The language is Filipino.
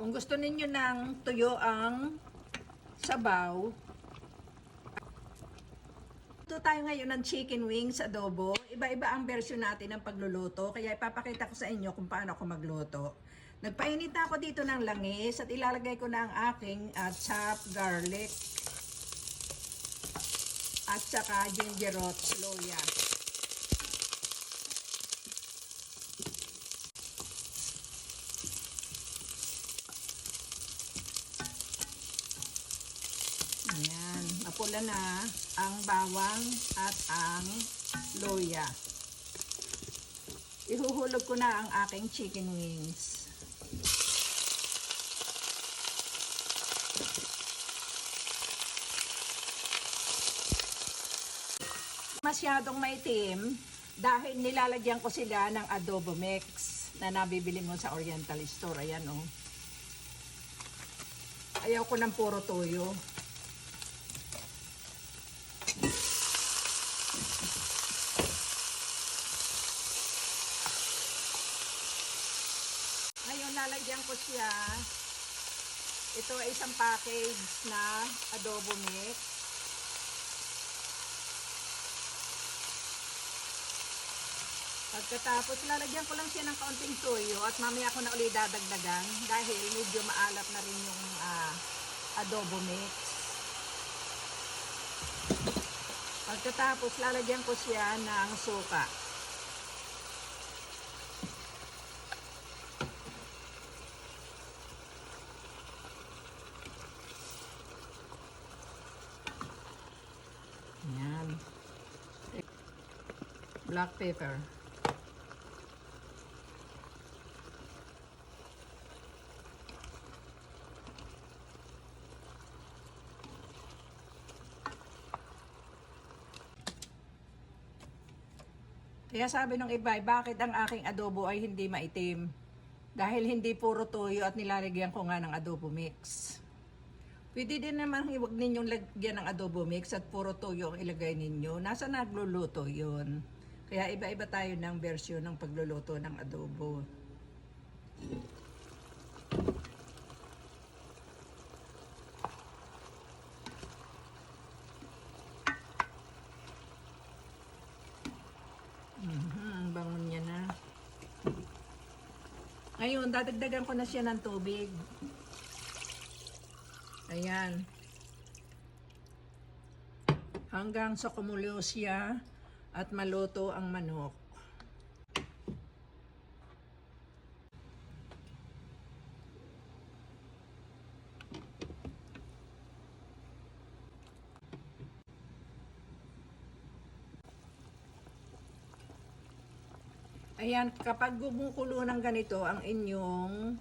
Kung gusto ninyo ng tuyo ang sabaw, ito tayo ngayon ng chicken wings adobo. Iba-iba ang version natin ng pagluluto. Kaya ipapakita ko sa inyo kung paano ako magluto. Nagpainit na ako dito ng langis at ilalagay ko na ang aking chopped garlic at saka ginger root, loya. Ayan, mapula na ang bawang at ang loya. Ihuhulog ko na ang aking chicken wings. Masyadong maitim dahil nilalagyan ko sila ng adobo mix na nabibili mo sa Oriental Store. Ayan o. Ayaw ko ng puro toyo. Ngayon lalagyan ko siya. Ito ay isang package na adobo mix. Pagkatapos, lalagyan ko lang siya ng kaunting toyo at mamaya ko na ulit dadagdagan dahil medyo maalat na rin yung adobo mix. Pagkatapos, lalagyan ko siya ng suka. Ayan. Black pepper. Kaya sabi ng iba, bakit ang aking adobo ay hindi maitim? Dahil hindi puro toyo at nilalagyan ko nga ng adobo mix. Pwede din naman huwag ninyong lagyan ng adobo mix at puro toyo ang ilagay ninyo. Nasa nagluluto yun. Kaya iba-iba tayo ng version ng pagluluto ng adobo. Bangon niya na. Ngayon, dadagdagan ko na siya ng tubig. Ayan. Hanggang sa kumulo siya at maluto ang manok. Ayan, kapag gumukulo ng ganito ang inyong